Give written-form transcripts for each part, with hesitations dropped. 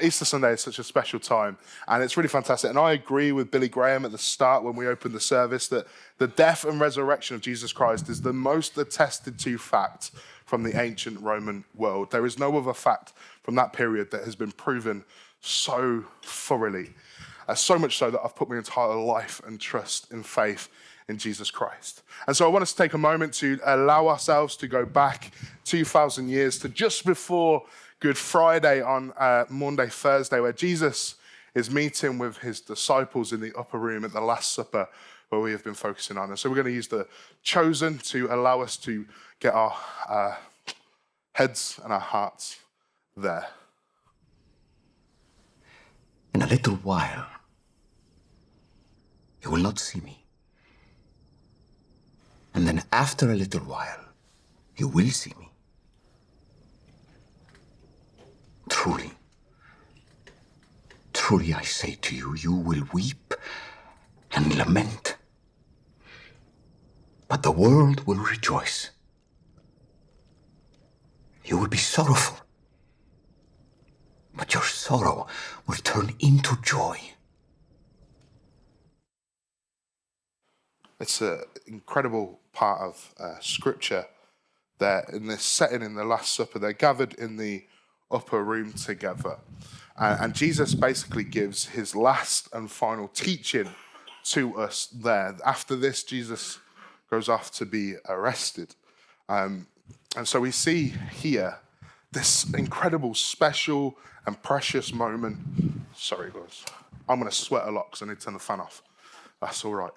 Easter Sunday is such a special time, and it's really fantastic. And I agree with Billy Graham at the start when we opened the service that the death and resurrection of Jesus Christ is the most attested to fact from the ancient Roman world. There is no other fact from that period that has been proven so thoroughly, so much so that I've put my entire life and trust and faith in Jesus Christ. And so I want us to take a moment to allow ourselves to go back 2,000 years to just before Good Friday on Maundy Thursday, where Jesus is meeting with his disciples in the upper room at the Last Supper, where we have been focusing on. And so we're going to use the Chosen to allow us to get our heads and our hearts there. In a little while, you will not see me. And then after a little while, you will see me. Truly, truly I say to you, you will weep and lament, but the world will rejoice. You will be sorrowful, but your sorrow will turn into joy. It's an incredible part of Scripture there in this setting in the Last Supper. They're gathered in the upper room together. And Jesus basically gives his last and final teaching to us there. After this, Jesus goes off to be arrested. And so we see here this incredible, special, and precious moment. Sorry, guys. I'm going to sweat a lot because I need to turn the fan off. That's all right.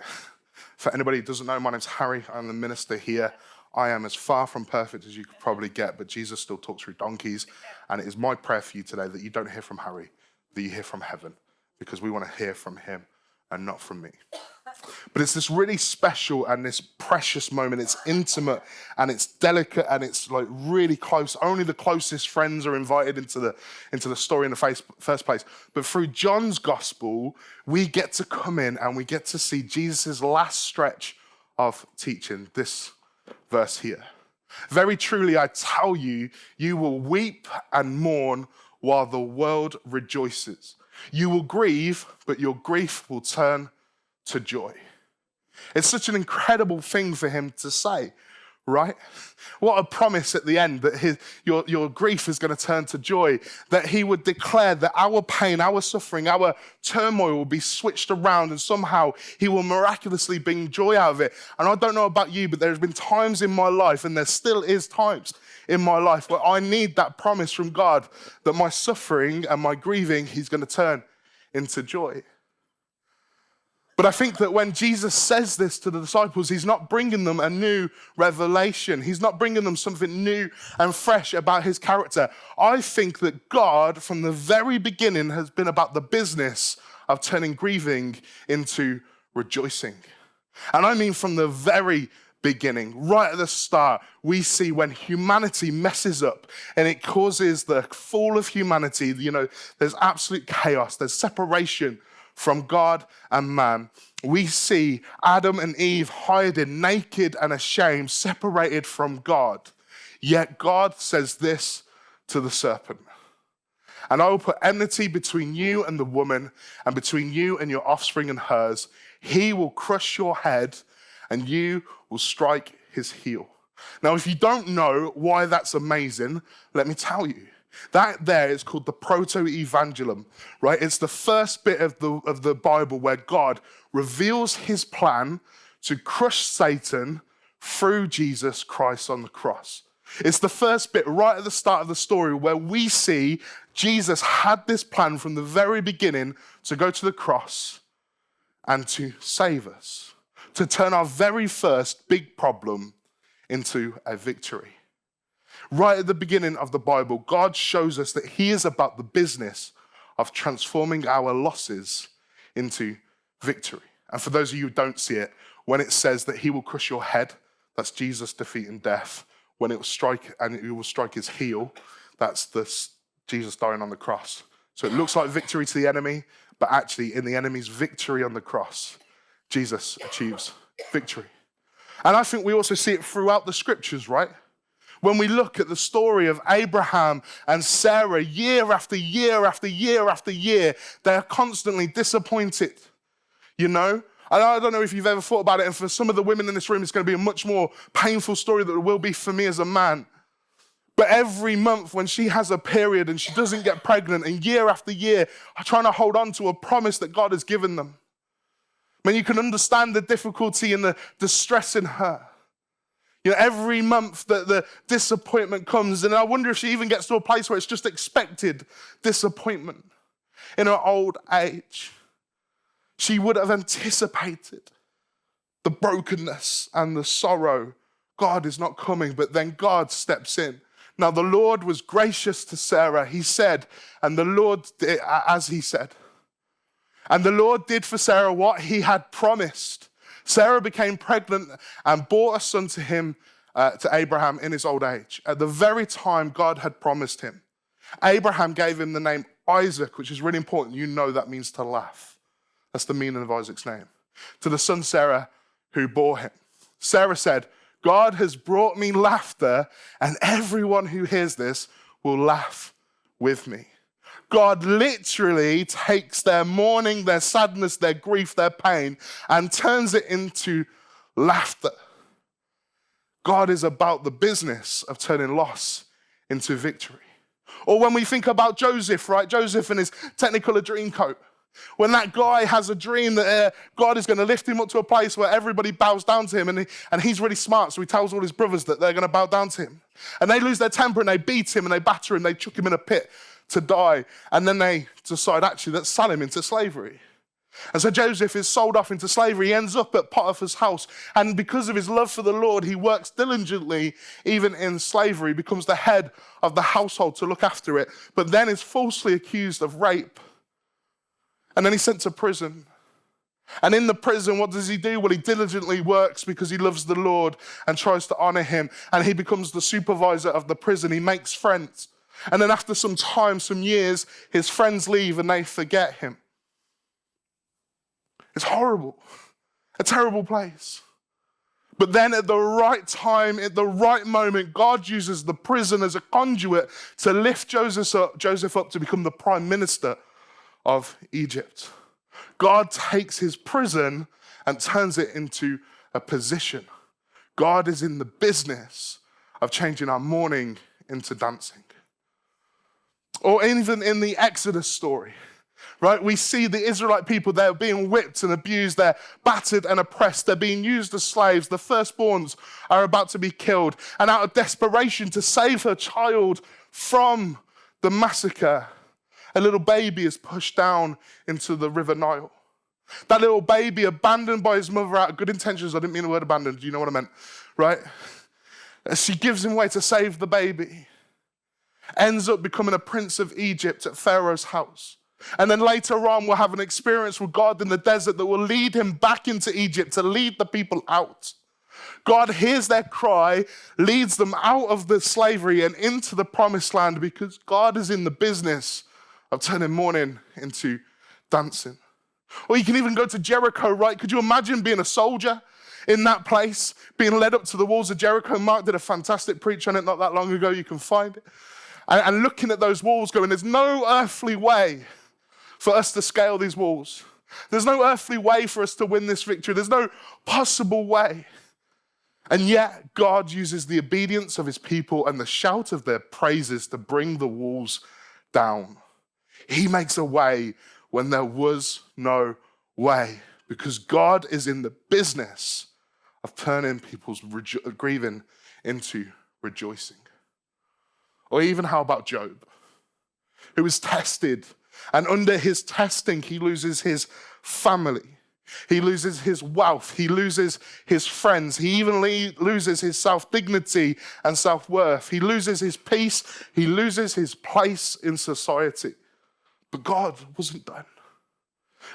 For anybody who doesn't know, my name's Harry. I'm the minister here. I am as far from perfect as you could probably get, but Jesus still talks through donkeys. And it is my prayer for you today that you don't hear from Harry, that you hear from heaven, because we want to hear from him and not from me. But it's this really special and this precious moment. It's intimate and it's delicate and it's like really close. Only the closest friends are invited into the story in the first place. But through John's gospel, we get to come in and we get to see Jesus' last stretch of teaching, this verse here. Very truly, I tell you, you will weep and mourn while the world rejoices. You will grieve, but your grief will turn to joy. It's such an incredible thing for him to say, right? What a promise at the end that your grief is going to turn to joy, that he would declare that our pain, our suffering, our turmoil will be switched around and somehow he will miraculously bring joy out of it. And I don't know about you, but there's been times in my life, and there still is times in my life where I need that promise from God that my suffering and my grieving, he's going to turn into joy. But I think that when Jesus says this to the disciples, he's not bringing them a new revelation. He's not bringing them something new and fresh about his character. I think that God, from the very beginning, has been about the business of turning grieving into rejoicing. And I mean from the very beginning, right at the start, we see when humanity messes up and it causes the fall of humanity, there's absolute chaos, there's separation from God and man. We see Adam and Eve hiding naked and ashamed, separated from God. Yet God says this to the serpent: and I will put enmity between you and the woman, and between you and your offspring and hers. He will crush your head, and you will strike his heel. Now, if you don't know why that's amazing, let me tell you. That there is called the proto-evangelium, right? It's the first bit of the Bible where God reveals his plan to crush Satan through Jesus Christ on the cross. It's the first bit right at the start of the story where we see Jesus had this plan from the very beginning to go to the cross and to save us, to turn our very first big problem into a victory. Right at the beginning of the Bible, God shows us that he is about the business of transforming our losses into victory. And for those of you who don't see it, when it says that he will crush your head, that's Jesus defeating death. When it will strike, and he will strike his heel, that's Jesus dying on the cross. So it looks like victory to the enemy, but actually in the enemy's victory on the cross, Jesus achieves victory. And I think we also see it throughout the scriptures, right? When we look at the story of Abraham and Sarah, year after year after year after year, they are constantly disappointed, you know? And I don't know if you've ever thought about it, and for some of the women in this room, it's going to be a much more painful story than it will be for me as a man. But every month when she has a period and she doesn't get pregnant, and year after year, trying to hold on to a promise that God has given them. I mean, you can understand the difficulty and the distress in her. You know, every month that the disappointment comes, and I wonder if she even gets to a place where it's just expected disappointment. In her old age, she would have anticipated the brokenness and the sorrow. God is not coming, but then God steps in. Now, the Lord was gracious to Sarah. He said, and the Lord did as he said. And the Lord did for Sarah what he had promised. Sarah became pregnant and bore a son to him, to Abraham in his old age, at the very time God had promised him. Abraham gave him the name Isaac, which is really important. You know that means to laugh. That's the meaning of Isaac's name. To the son Sarah who bore him. Sarah said, God has brought me laughter, and everyone who hears this will laugh with me. God literally takes their mourning, their sadness, their grief, their pain, and turns it into laughter. God is about the business of turning loss into victory. Or when we think about Joseph, right? Joseph and his Technicolor dream coat. When that guy has a dream that God is going to lift him up to a place where everybody bows down to him, and he's really smart, so he tells all his brothers that they're going to bow down to him. And they lose their temper and they beat him and they batter him, they chuck him in a pit to die. And then they decide, actually, let's sell him into slavery. And so Joseph is sold off into slavery. He ends up at Potiphar's house. And because of his love for the Lord, he works diligently, even in slavery, becomes the head of the household to look after it, but then is falsely accused of rape. And then he's sent to prison. And in the prison, what does he do? Well, he diligently works because he loves the Lord and tries to honor him. And he becomes the supervisor of the prison. He makes friends. And then after some time, some years, his friends leave and they forget him. It's horrible. A terrible place. But then at the right time, at the right moment, God uses the prison as a conduit to lift Joseph up to become the prime minister of Egypt. God takes his prison and turns it into a position. God is in the business of changing our mourning into dancing. Or even in the Exodus story, right? We see the Israelite people, they're being whipped and abused, they're battered and oppressed, they're being used as slaves, the firstborns are about to be killed. And out of desperation to save her child from the massacre, a little baby is pushed down into the River Nile. That little baby, abandoned by his mother out of good intentions. I didn't mean the word abandoned, you know what I meant, right? She gives him away to save the baby. Ends up becoming a prince of Egypt at Pharaoh's house. And then later on, we'll have an experience with God in the desert that will lead him back into Egypt to lead the people out. God hears their cry, leads them out of the slavery and into the promised land because God is in the business of turning mourning into dancing. Or you can even go to Jericho, right? Could you imagine being a soldier in that place, being led up to the walls of Jericho? Mark did a fantastic preach on it not that long ago. You can find it. And looking at those walls going, there's no earthly way for us to scale these walls. There's no earthly way for us to win this victory. There's no possible way. And yet God uses the obedience of his people and the shout of their praises to bring the walls down. He makes a way when there was no way, because God is in the business of turning people's grieving into rejoicing. Or even how about Job, who was tested, and under his testing, he loses his family. He loses his wealth. He loses his friends. He even loses his self-dignity and self-worth. He loses his peace. He loses his place in society. But God wasn't done.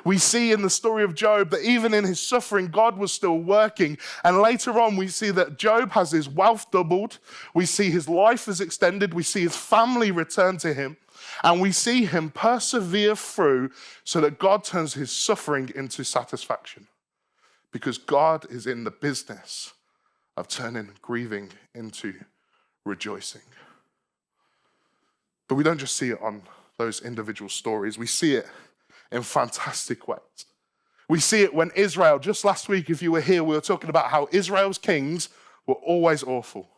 We see in the story of Job that even in his suffering, God was still working. And later on, we see that Job has his wealth doubled. We see his life is extended. We see his family return to him. And we see him persevere through so that God turns his suffering into satisfaction. Because God is in the business of turning grieving into rejoicing. But we don't just see it on those individual stories. We see it in fantastic ways. We see it when Israel, just last week, if you were here, we were talking about how Israel's kings were always awful,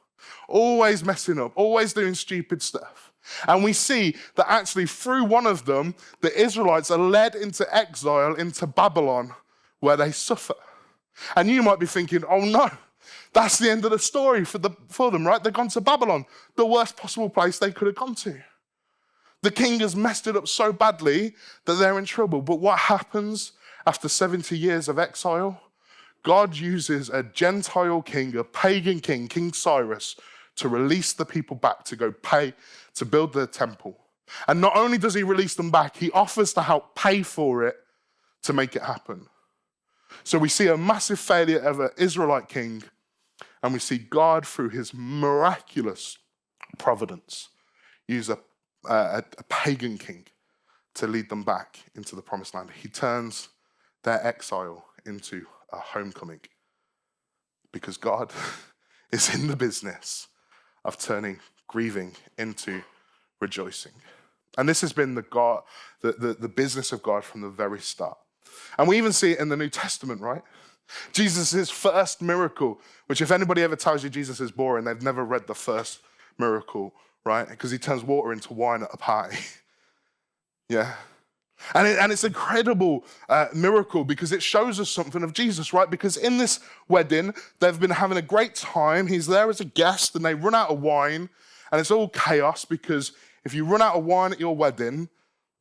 always messing up, always doing stupid stuff. And we see that actually through one of them, the Israelites are led into exile into Babylon, where they suffer. And you might be thinking, oh no, that's the end of the story for them, right? They've gone to Babylon, the worst possible place they could have gone to. The king has messed it up so badly that they're in trouble. But what happens after 70 years of exile? God uses a Gentile king, a pagan king, King Cyrus, to release the people back to go pay to build the temple. And not only does he release them back, he offers to help pay for it to make it happen. So we see a massive failure of an Israelite king, and we see God, through his miraculous providence, use a pagan king to lead them back into the promised land. He turns their exile into a homecoming, because God is in the business of turning grieving into rejoicing. And this has been the business of God from the very start. And we even see it in the New Testament, right? Jesus' first miracle, which if anybody ever tells you Jesus is boring, they've never read the first miracle, right? Because he turns water into wine at a party. Yeah. And it's an incredible miracle, because it shows us something of Jesus, right? Because in this wedding, they've been having a great time. He's there as a guest, and they run out of wine, and it's all chaos, because if you run out of wine at your wedding,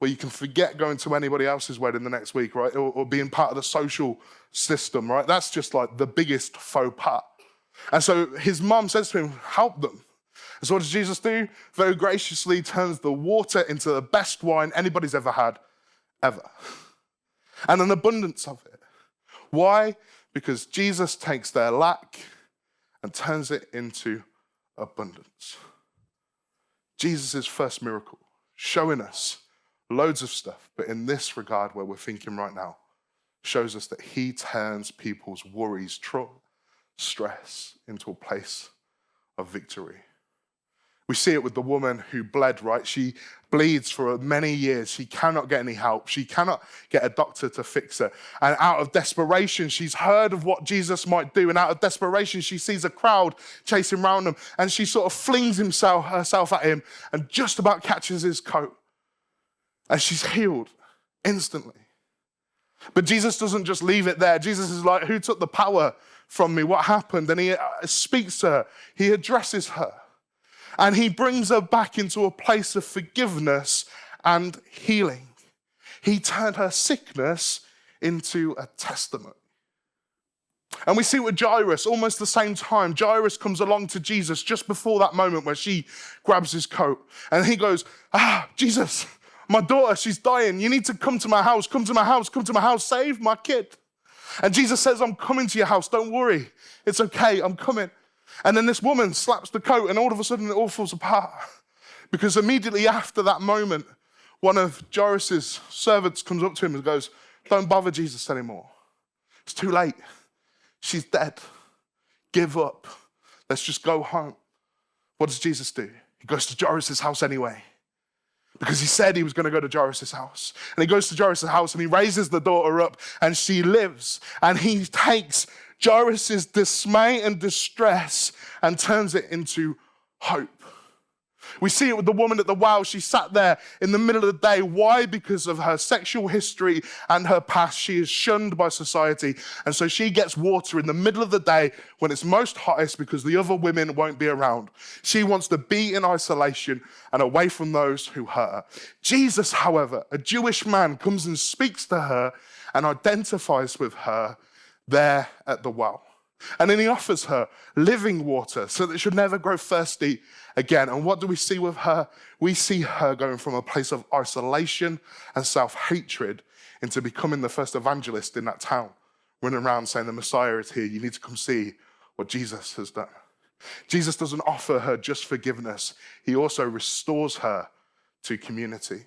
well, you can forget going to anybody else's wedding the next week, right? Or being part of the social system, right? That's just like the biggest faux pas. And so his mom says to him, help them. And so what does Jesus do? Very graciously turns the water into the best wine anybody's ever had, ever. And an abundance of it. Why? Because Jesus takes their lack and turns it into abundance. Jesus' first miracle, showing us loads of stuff, but in this regard where we're thinking right now, shows us that he turns people's worries, trauma, stress into a place of victory. We see it with the woman who bled, right? She bleeds for many years. She cannot get any help. She cannot get a doctor to fix her. And out of desperation, she's heard of what Jesus might do. And out of desperation, she sees a crowd chasing around him. And she sort of flings herself at him and just about catches his coat. And she's healed instantly. But Jesus doesn't just leave it there. Jesus is like, who took the power from me? What happened? And he speaks to her. He addresses her. And he brings her back into a place of forgiveness and healing. He turned her sickness into a testimony. And we see with Jairus, almost the same time, Jairus comes along to Jesus just before that moment where she grabs his coat. And he goes, Jesus, my daughter, she's dying. You need to come to my house, come to my house, come to my house, save my kid. And Jesus says, I'm coming to your house, don't worry. It's okay, I'm coming. And then this woman slaps the coat, and all of a sudden it all falls apart. Because immediately after that moment, one of Jairus' servants comes up to him and goes, don't bother Jesus anymore. It's too late. She's dead. Give up. Let's just go home. What does Jesus do? He goes to Jairus' house anyway. Because he said he was going to go to Jairus' house. And he goes to Jairus' house and he raises the daughter up and she lives. And he takes Jairus' dismay and distress and turns it into hope. We see it with the woman at the well. She sat there in the middle of the day. Why? Because of her sexual history and her past. She is shunned by society. And so she gets water in the middle of the day when it's most hottest because the other women won't be around. She wants to be in isolation and away from those who hurt her. Jesus, however, a Jewish man, comes and speaks to her and identifies with her there at the well. And then he offers her living water so that she'll never grow thirsty again. And what do we see with her? We see her going from a place of isolation and self-hatred into becoming the first evangelist in that town, running around saying the Messiah is here. You need to come see what Jesus has done. Jesus doesn't offer her just forgiveness. He also restores her to community.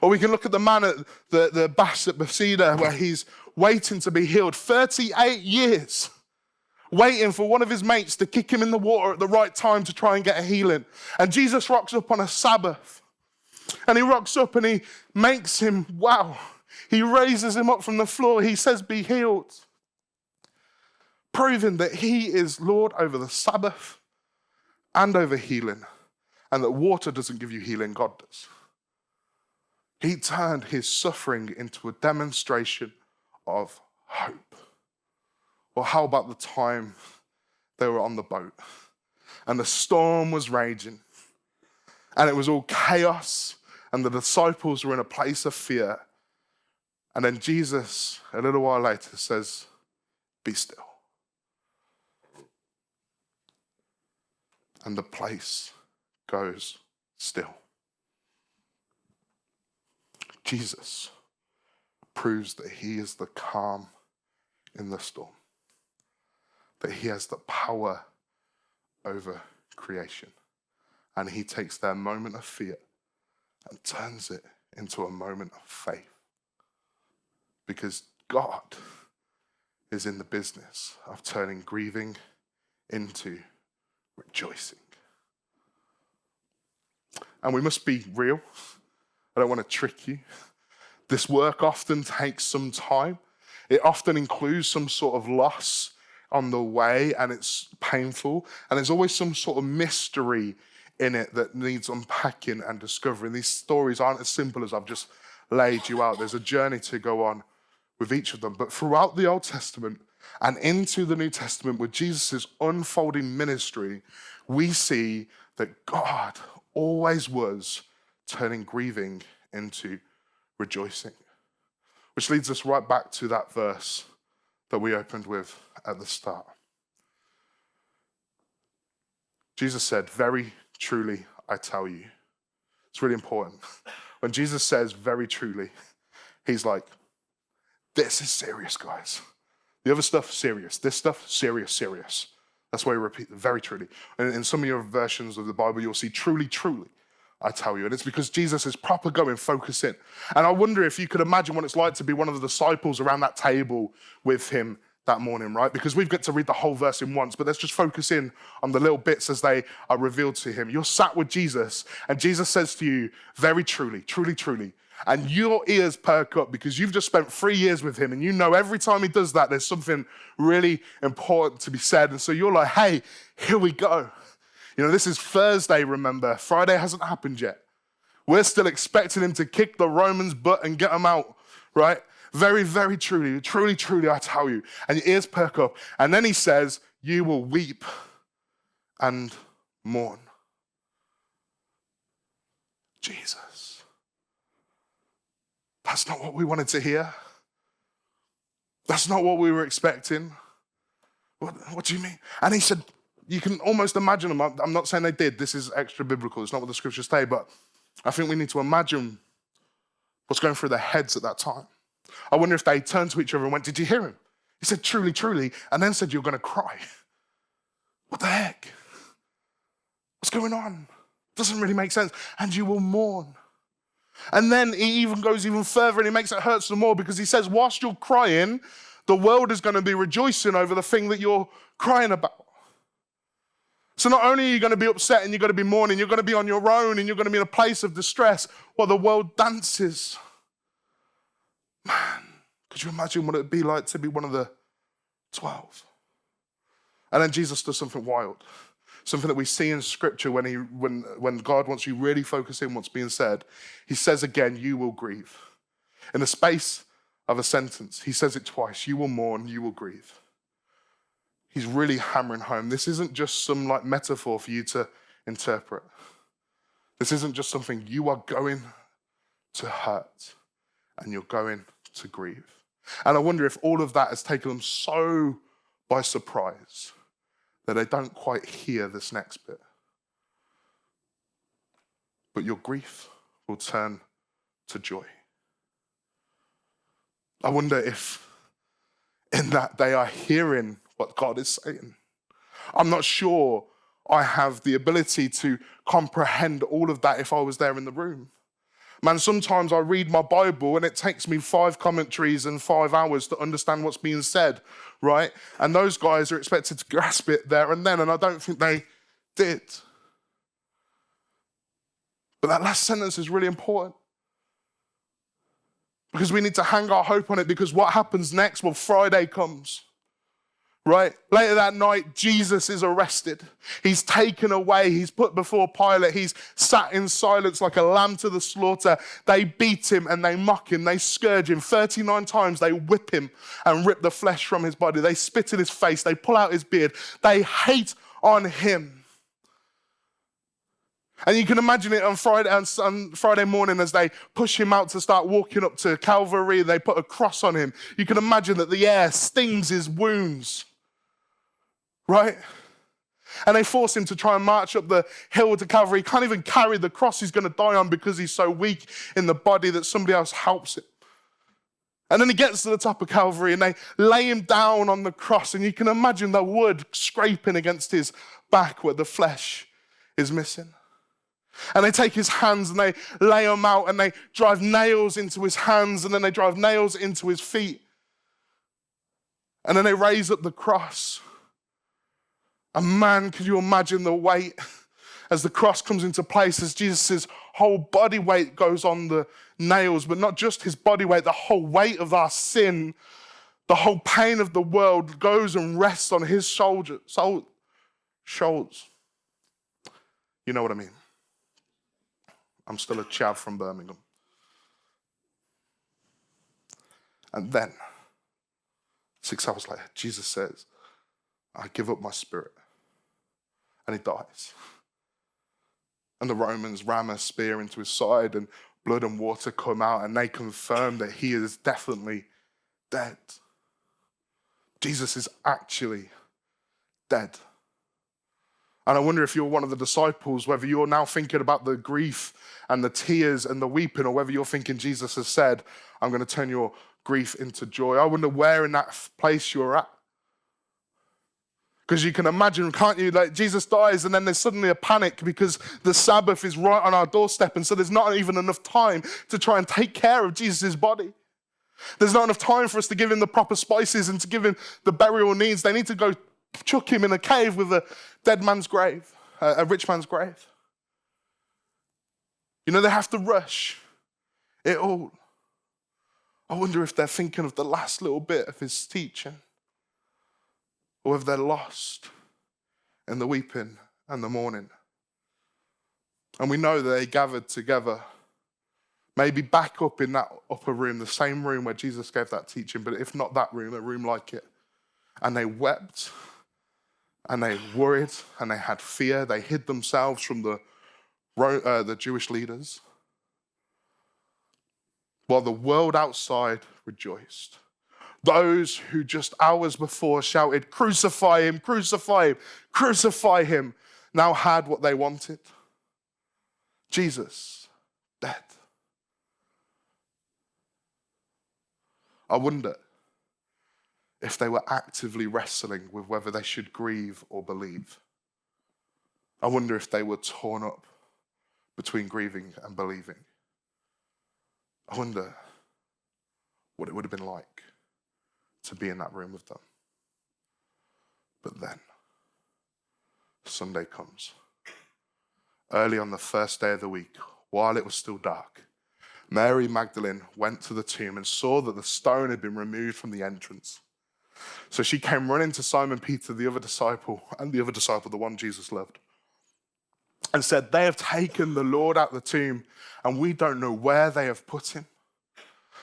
Or we can look at the man at the baths at Bethesda where he's waiting to be healed 38 years. waiting for one of his mates to kick him in the water at the right time to try and get a healing. And Jesus rocks up on a Sabbath. And he rocks up and he makes him well. He raises him up from the floor. He says, be healed. Proving that he is Lord over the Sabbath and over healing. And that water doesn't give you healing, God does. He turned his suffering into a demonstration of hope. Or how about the time they were on the boat and the storm was raging and it was all chaos and the disciples were in a place of fear. And then Jesus, a little while later, says, be still. And the place goes still. Jesus proves that he is the calm in the storm, that he has the power over creation. And he takes their moment of fear and turns it into a moment of faith. Because God is in the business of turning grieving into rejoicing. And we must be real. I don't want to trick you. This work often takes some time. It often includes some sort of loss on the way, and it's painful. And there's always some sort of mystery in it that needs unpacking and discovering. These stories aren't as simple as I've just laid you out. There's a journey to go on with each of them. But throughout the Old Testament and into the New Testament, with Jesus' unfolding ministry, we see that God always was turning grieving into rejoicing. Which leads us right back to that verse that we opened with at the start. Jesus said, very truly, I tell you. It's really important. When Jesus says very truly, he's like, this is serious, guys. The other stuff, serious. This stuff, serious, serious. That's why he repeats very truly. And in some of your versions of the Bible, you'll see truly, truly, I tell you. And it's because Jesus is proper going, focus in. And I wonder if you could imagine what it's like to be one of the disciples around that table with him that morning, right? Because we've got to read the whole verse in once, but let's just focus in on the little bits as they are revealed to him. You're sat with Jesus, and Jesus says to you, very truly, truly, truly, and your ears perk up because you've just spent 3 years with him, and you know every time he does that, there's something really important to be said. And so you're like, hey, here we go. You know, this is Thursday, remember. Friday hasn't happened yet. We're still expecting him to kick the Romans' butt and get them out, right? Very, very truly, truly, truly, I tell you. And your ears perk up. And then he says, you will weep and mourn. Jesus. That's not what we wanted to hear. That's not what we were expecting. What do you mean? And he said, you can almost imagine them. I'm not saying they did. This is extra biblical. It's not what the scriptures say, but I think we need to imagine what's going through their heads at that time. I wonder if they turned to each other and went, did you hear him? He said, truly, truly, and then said, you're going to cry. What the heck? What's going on? Doesn't really make sense. And you will mourn. And then he even goes even further and he makes it hurt some more because he says, whilst you're crying, the world is going to be rejoicing over the thing that you're crying about. So not only are you going to be upset and you're going to be mourning, you're going to be on your own and you're going to be in a place of distress while the world dances. Man, could you imagine what it would be like to be one of the 12? And then Jesus does something wild, something that we see in Scripture when God wants you really focus in what's being said. He says again, you will grieve. In the space of a sentence, he says it twice, you will mourn, you will grieve. He's really hammering home. This isn't just some like metaphor for you to interpret. This isn't just something you are going to hurt and you're going to grieve. And I wonder if all of that has taken them so by surprise that they don't quite hear this next bit. But your grief will turn to joy. I wonder if in that they are hearing what God is saying. I'm not sure I have the ability to comprehend all of that if I was there in the room. Man, sometimes I read my Bible and it takes me 5 commentaries and 5 hours to understand what's being said, right? And those guys are expected to grasp it there and then, and I don't think they did. But that last sentence is really important because we need to hang our hope on it, because what happens next? Well, Friday comes. Right? Later that night, Jesus is arrested. He's taken away. He's put before Pilate. He's sat in silence like a lamb to the slaughter. They beat him and they mock him. They scourge him 39 times. They whip him and rip the flesh from his body. They spit in his face. They pull out his beard. They hate on him. And you can imagine it on Friday morning as they push him out to start walking up to Calvary. They put a cross on him. You can imagine that the air stings his wounds. Right? And they force him to try and march up the hill to Calvary. He can't even carry the cross he's going to die on because he's so weak in the body that somebody else helps him. And then he gets to the top of Calvary and they lay him down on the cross. And you can imagine the wood scraping against his back where the flesh is missing. And they take his hands and they lay them out and they drive nails into his hands and then they drive nails into his feet. And then they raise up the cross. And man, could you imagine the weight as the cross comes into place, as Jesus' whole body weight goes on the nails, but not just his body weight, the whole weight of our sin, the whole pain of the world goes and rests on his shoulders. You know what I mean? I'm still a chav from Birmingham. And then, 6 hours later, Jesus says, I give up my spirit. And he dies. And the Romans ram a spear into his side and blood and water come out and they confirm that he is definitely dead. Jesus is actually dead. And I wonder if you're one of the disciples, whether you're now thinking about the grief and the tears and the weeping, or whether you're thinking Jesus has said, I'm going to turn your grief into joy. I wonder where in that place you're at. Because you can imagine, can't you, like Jesus dies and then there's suddenly a panic because the Sabbath is right on our doorstep, and so there's not even enough time to try and take care of Jesus' body. There's not enough time for us to give him the proper spices and to give him the burial needs. They need to go chuck him in a cave with a dead man's grave, a rich man's grave. You know, they have to rush it all. I wonder if they're thinking of the last little bit of his teaching, or if they're lost in the weeping and the mourning. And we know that they gathered together, maybe back up in that upper room, the same room where Jesus gave that teaching, but if not that room, a room like it. And they wept, and they worried, and they had fear. They hid themselves from the Jewish leaders, while the world outside rejoiced. Those who just hours before shouted, crucify him, crucify him, crucify him, now had what they wanted. Jesus, dead. I wonder if they were actively wrestling with whether they should grieve or believe. I wonder if they were torn up between grieving and believing. I wonder what it would have been like to be in that room with them. But then, Sunday comes. Early on the first day of the week, while it was still dark, Mary Magdalene went to the tomb and saw that the stone had been removed from the entrance. So she came running to Simon Peter, the other disciple, the one Jesus loved, and said, they have taken the Lord out of the tomb, and we don't know where they have put him.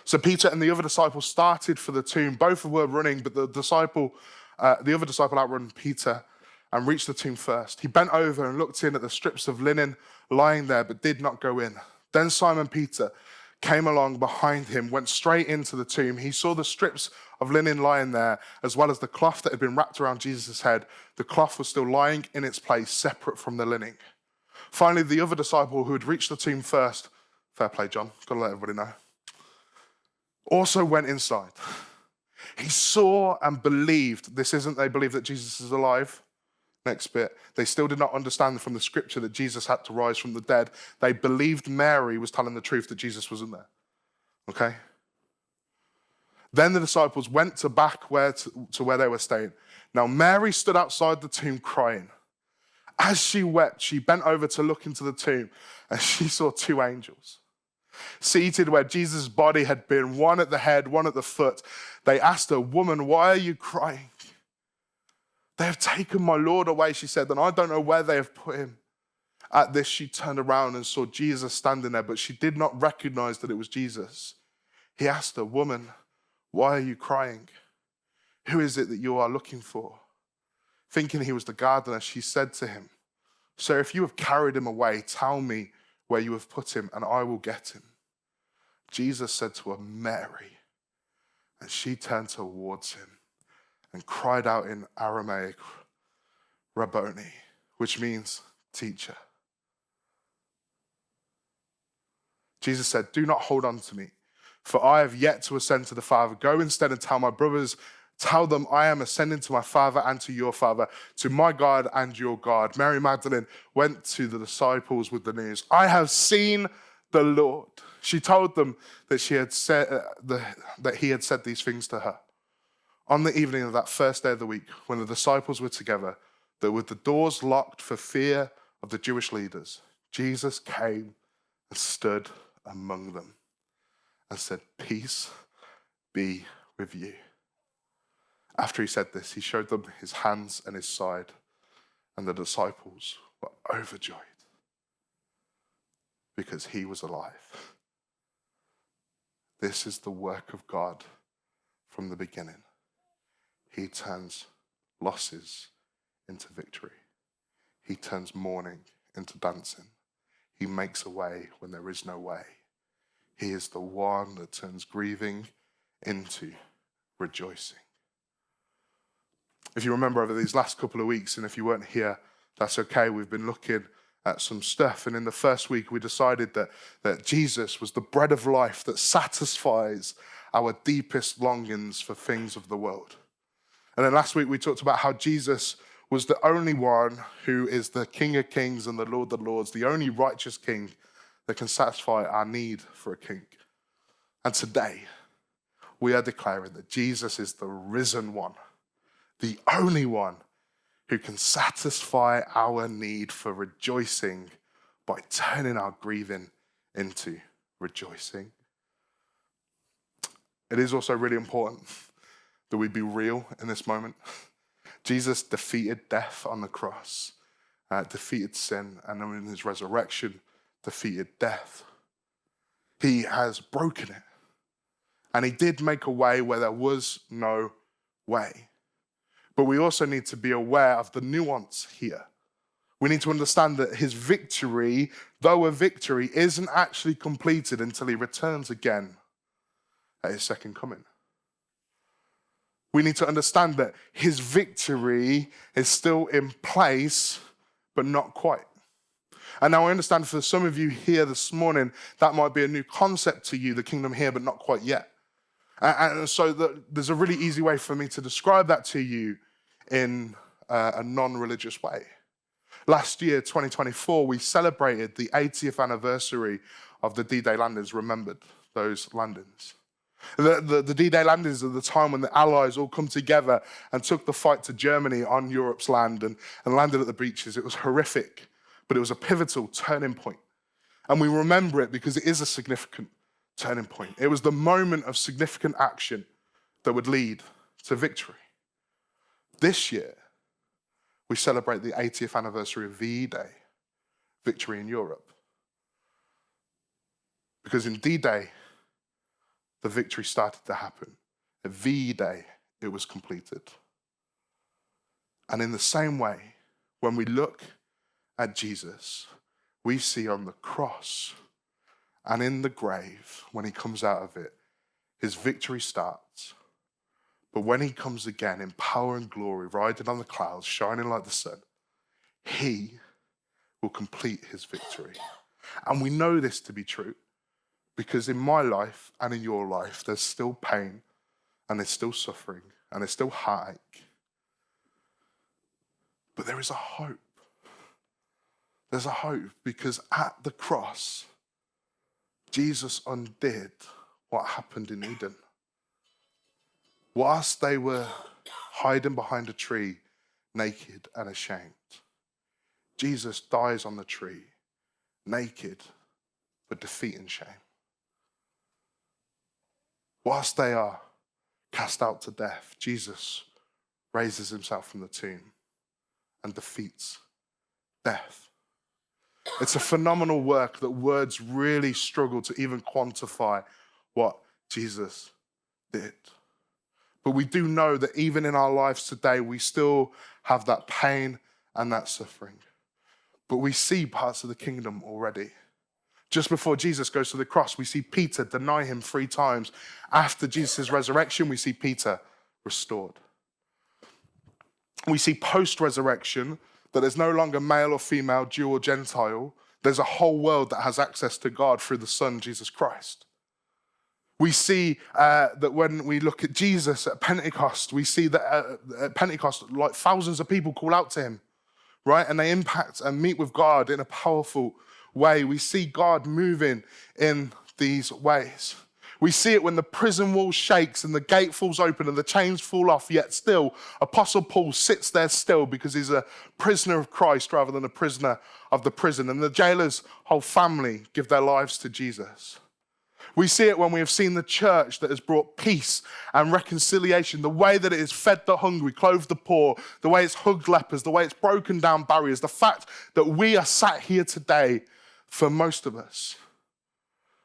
So Peter and the other disciple started for the tomb. Both were running, but the other disciple outrun Peter and reached the tomb first. He bent over and looked in at the strips of linen lying there, but did not go in. Then Simon Peter came along behind him, went straight into the tomb. He saw the strips of linen lying there, as well as the cloth that had been wrapped around Jesus' head. The cloth was still lying in its place, separate from the linen. Finally, the other disciple who had reached the tomb first, fair play, John, got to let everybody know, also went inside. He saw and believed. This isn't they believe that Jesus is alive. Next bit. They still did not understand from the scripture that Jesus had to rise from the dead. They believed Mary was telling the truth that Jesus wasn't there. Okay? Then the disciples went to where they were staying. Now Mary stood outside the tomb crying. As she wept, she bent over to look into the tomb, and she saw two angels seated where Jesus' body had been, one at the head, one at the foot. They asked her, "Woman, why are you crying?" "They have taken my Lord away," she said, "and I don't know where they have put him." At this, she turned around and saw Jesus standing there, but she did not recognize that it was Jesus. He asked her, "Woman, why are you crying? Who is it that you are looking for?" Thinking he was the gardener, she said to him, "Sir, if you have carried him away, tell me where you have put him, and I will get him." Jesus said to her, "Mary." And she turned towards him and cried out in Aramaic, "Rabboni," which means teacher. Jesus said, "Do not hold on to me, for I have yet to ascend to the Father. Go instead and tell my brothers, tell them I am ascending to my Father and to your Father, to my God and your God." Mary Magdalene went to the disciples with the news, "I have seen the Lord." She told them that that he had said these things to her. On the evening of that first day of the week, when the disciples were together, that with the doors locked for fear of the Jewish leaders, Jesus came and stood among them and said, "Peace be with you." After he said this, he showed them his hands and his side, and the disciples were overjoyed because he was alive. This is the work of God from the beginning. He turns losses into victory. He turns mourning into dancing. He makes a way when there is no way. He is the one that turns grieving into rejoicing. If you remember over these last couple of weeks, and if you weren't here, that's okay. We've been looking at some stuff. And in the first week, we decided that Jesus was the bread of life that satisfies our deepest longings for things of the world. And then last week, we talked about how Jesus was the only one who is the King of Kings and the Lord of Lords, the only righteous king that can satisfy our need for a king. And today, we are declaring that Jesus is the risen one, the only one who can satisfy our need for rejoicing by turning our grieving into rejoicing. It is also really important that we be real in this moment. Jesus defeated death on the cross, defeated sin, and then in his resurrection, defeated death. He has broken it. And he did make a way where there was no way. But we also need to be aware of the nuance here. We need to understand that his victory, though a victory, isn't actually completed until he returns again at his second coming. We need to understand that his victory is still in place, but not quite. And now I understand for some of you here this morning, that might be a new concept to you, the kingdom here, but not quite yet. And so there's a really easy way for me to describe that to you in a non-religious way. Last year, 2024, we celebrated the 80th anniversary of the D-Day landings, remembered those landings. The D-Day landings are the time when the Allies all come together and took the fight to Germany on Europe's land and landed at the beaches. It was horrific, but it was a pivotal turning point. And we remember it because it is a significant turning point. It was the moment of significant action that would lead to victory. This year, we celebrate the 80th anniversary of V-Day, victory in Europe. Because in D-Day, the victory started to happen. At V-Day, it was completed. And in the same way, when we look at Jesus, we see on the cross and in the grave, when he comes out of it, his victory starts. But when he comes again in power and glory, riding on the clouds, shining like the sun, he will complete his victory. And we know this to be true because in my life and in your life, there's still pain and there's still suffering and there's still heartache. But there is a hope. There's a hope because at the cross, Jesus undid what happened in Eden. Whilst they were hiding behind a tree, naked and ashamed, Jesus dies on the tree, naked, but defeating shame. Whilst they are cast out to death, Jesus raises himself from the tomb and defeats death. It's a phenomenal work that words really struggle to even quantify what Jesus did. But we do know that even in our lives today, we still have that pain and that suffering. But we see parts of the kingdom already. Just before Jesus goes to the cross, we see Peter deny him 3 times. After Jesus' resurrection, we see Peter restored. We see post-resurrection that there's no longer male or female, Jew or Gentile. There's a whole world that has access to God through the Son, Jesus Christ. We see that when we look at Jesus at Pentecost, we see that at Pentecost, like thousands of people call out to him, right? And they impact and meet with God in a powerful way. We see God moving in these ways. We see it when the prison wall shakes and the gate falls open and the chains fall off, yet still Apostle Paul sits there still because he's a prisoner of Christ rather than a prisoner of the prison. And the jailer's whole family give their lives to Jesus. We see it when we have seen the church that has brought peace and reconciliation, the way that it has fed the hungry, clothed the poor, the way it's hugged lepers, the way it's broken down barriers, the fact that we are sat here today for most of us.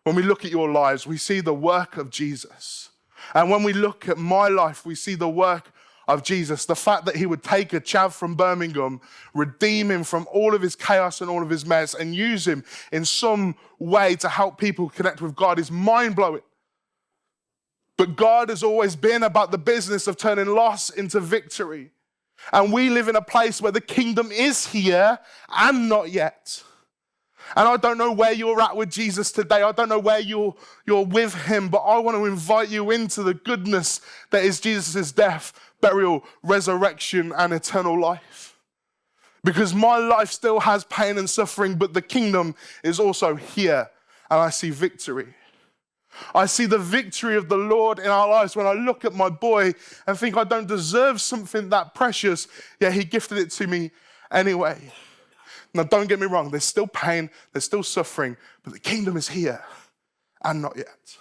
When we look at your lives, we see the work of Jesus. And when we look at my life, we see the work of Jesus, the fact that he would take a chav from Birmingham, redeem him from all of his chaos and all of his mess, and use him in some way to help people connect with God is mind-blowing. But God has always been about the business of turning loss into victory. And we live in a place where the kingdom is here and not yet. And I don't know where you're at with Jesus today. I don't know where you're with him, but I want to invite you into the goodness that is Jesus' death, burial, resurrection, and eternal life. Because my life still has pain and suffering, but the kingdom is also here, and I see victory. I see the victory of the Lord in our lives when I look at my boy and think I don't deserve something that precious, yet he gifted it to me anyway. Now, don't get me wrong, there's still pain, there's still suffering, but the kingdom is here and not yet.